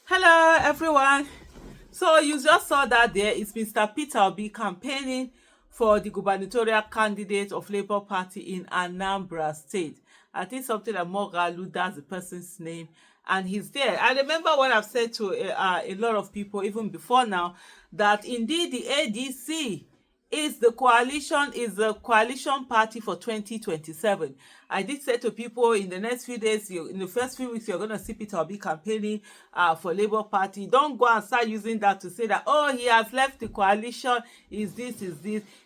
Hello everyone. So you just saw that there is Mr. Peter Obi campaigning for the gubernatorial candidate of Labour Party in Anambra State. I think something like Mogalu, that's the person's name, and he's there. I remember what I've said to a lot of people even before now, that indeed the ADC is the coalition party for 2027. I did say to people in the next few days, in the first few weeks, you're going to see Peter Obi campaigning for Labour Party. Don't go and start using that to say that, oh, he has left the coalition, is this.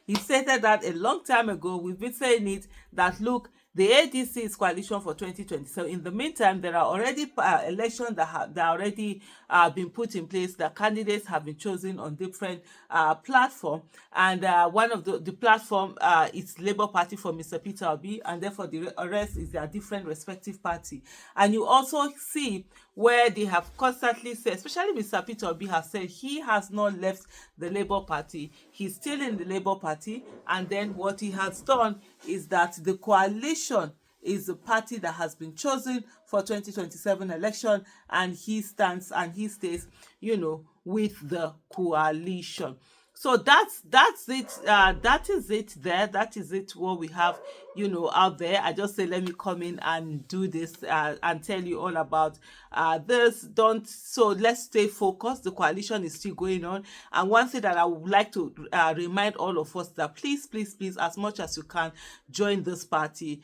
He stated that a long time ago. We've been saying it, that look, the ADC is coalition for 2020. So in the meantime, there are already elections that have already been put in place. The candidates have been chosen on different platforms, and one of the platform is Labour Party for Mr. Peter Obi, and therefore the rest is their different respective party. And you also see where they have constantly said, especially Mr. Peter Obi has said he has not left the Labour Party. He's still in the Labour Party, and then what he has done is that the coalition is the party that has been chosen for 2027 election, and he stands and he stays, with the coalition. So that's it. That is it there. That is it what we have, out there. I just say, let me come in and do this and tell you all about this. So let's stay focused. The coalition is still going on. And one thing that I would like to remind all of us, that please, as much as you can, join this party.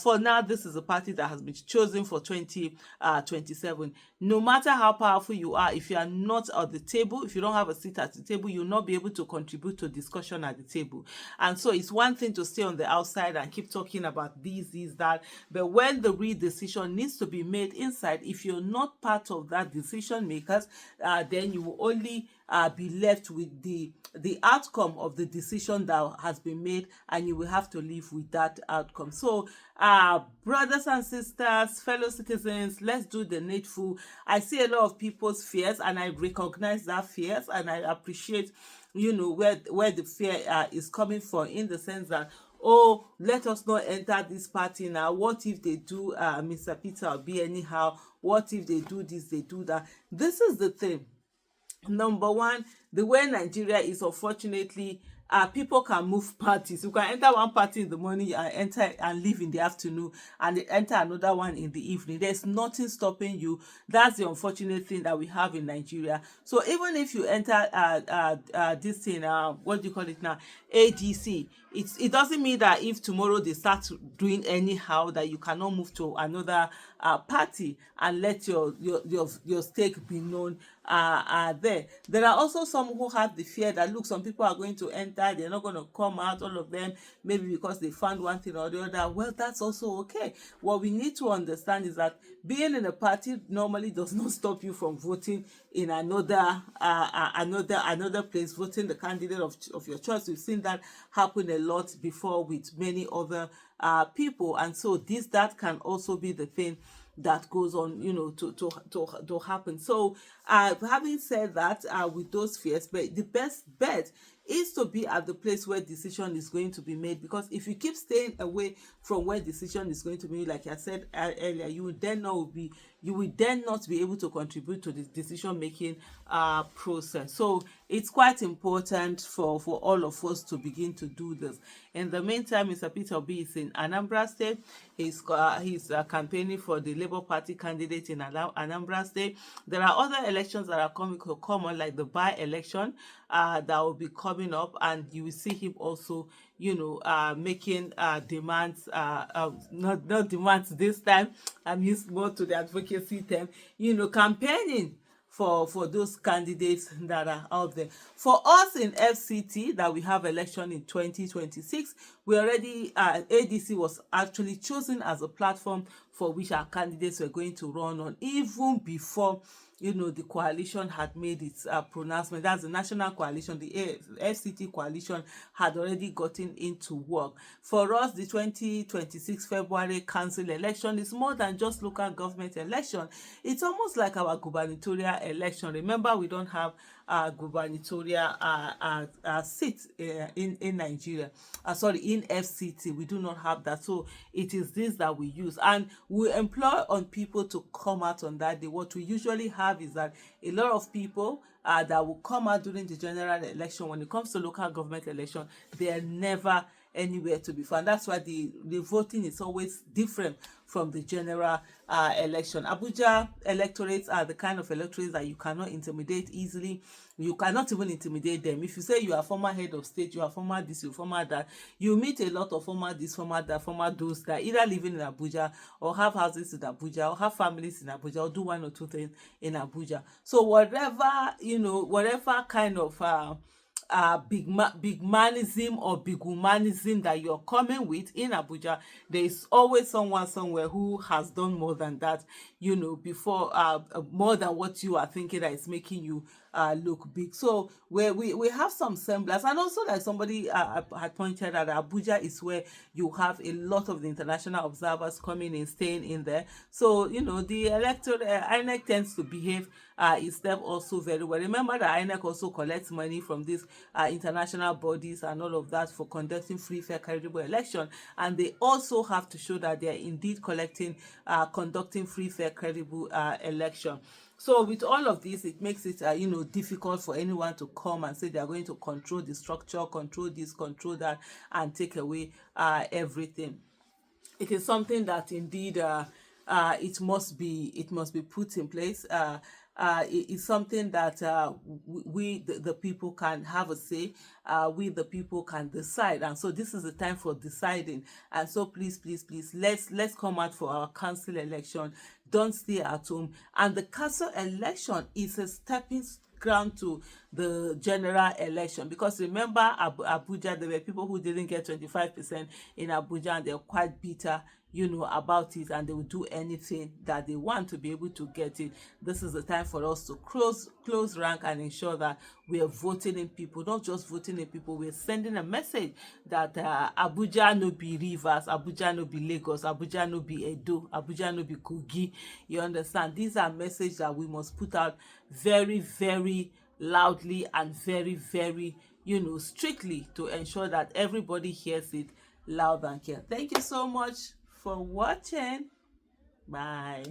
For now, this is a party that has been chosen for 2027. No matter how powerful you are, if you are not at the table, if you don't have a seat at the table, you'll not be able to contribute to discussion at the table. And so it's one thing to stay on the outside and keep talking about this, that, but when the real decision needs to be made inside, if you're not part of that decision makers, then you will only be left with the outcome of the decision that has been made, and you will have to live with that outcome. So brothers and sisters, fellow citizens, let's do the needful. I see a lot of people's fears, and I recognize that fears, and I appreciate where the fear is coming from, in the sense that, oh, let us not enter this party now. What if they do Mr. Peter Obi anyhow? What if they do this, they do that? This is the thing. Number one, the way Nigeria is, unfortunately, people can move parties. You can enter one party in the morning and enter and leave in the afternoon, and enter another one in the evening. There's nothing stopping you. That's the unfortunate thing that we have in Nigeria. So even if you enter this thing, what do you call it now, ADC, it doesn't mean that if tomorrow they start doing anyhow, that you cannot move to another party and let your stake be known there. There are also some who have the fear that, look, some people are going to enter, they're not going to come out, all of them, maybe because they found one thing or the other. Well, that's also okay. What we need to understand is that being in a party normally does not stop you from voting in another place, voting the candidate of your choice. We've seen that happen a lot before with many other people, and so that can also be the thing that goes on, to happen. So having said that, with those fears, but the best bet is to be at the place where decision is going to be made, because if you keep staying away from where decision is going to be, like I said earlier, you will then not be able to contribute to the decision making process. So it's quite important for all of us to begin to do this. In the meantime, Mr. Peter Obi is in Anambra State. He's campaigning for the Labour Party candidate in Anambra State. There are other elections that are coming common, like the by-election that will be coming up, and you will see him also, making demands, not demands this time. I'm used more to the advocacy term, campaigning for those candidates that are out there. For us in FCT, that we have election in 2026, we already, ADC was actually chosen as a platform for which our candidates were going to run on, even before the coalition had made its pronouncement. That's the National Coalition, the FCT coalition had already gotten into work. For us, the 2026 February council election is more than just local government election. It's almost like our gubernatorial election. Remember, we don't have gubernatorial seat in Nigeria. Sorry, in FCT, we do not have that. So it is this that we use, and we employ on people to come out on that day. What we usually have is that a lot of people that will come out during the general election. When it comes to local government election, they are never anywhere to be found. That's why the voting is always different from the general election. Abuja electorates are the kind of electorates that you cannot intimidate easily. You cannot even intimidate them. If you say you are former head of state, you are former this, you are former that, you meet a lot of former this, former that, former those that either living in Abuja or have houses in Abuja or have families in Abuja or do one or two things in Abuja. So whatever kind of big manism or big womanism that you're coming with in Abuja, there is always someone somewhere who has done more than that, before, more than what you are thinking that is making you look big. So we have some semblance, and also like somebody had pointed out, Abuja is where you have a lot of the international observers coming in, staying in there. So the electoral INEC tends to behave itself also very well. Remember that INEC also collects money from these international bodies and all of that for conducting free, fair, credible election, and they also have to show that they are indeed conducting free, fair, credible election. So with all of this, it makes it difficult for anyone to come and say they are going to control the structure, control this, control that, and take away everything. It is something that indeed it must be put in place. It is something that we the people can have a say. We the people can decide, and so this is the time for deciding. And so please, let's come out for our council election. Don't stay at home. And the council election is a stepping ground to the general election, because remember, Abuja, there were people who didn't get 25% in Abuja, and they're quite bitter about it, and they will do anything that they want to be able to get it. This is the time for us to close rank and ensure that we are voting in people, not just voting in people. We're sending a message that Abuja no be Rivers, Abuja no be Lagos, Abuja no be Edo, Abuja no be Kogi. You understand? These are messages that we must put out very, very loudly and very, very strictly, to ensure that everybody hears it loud and clear. Thank you so much for watching. Bye.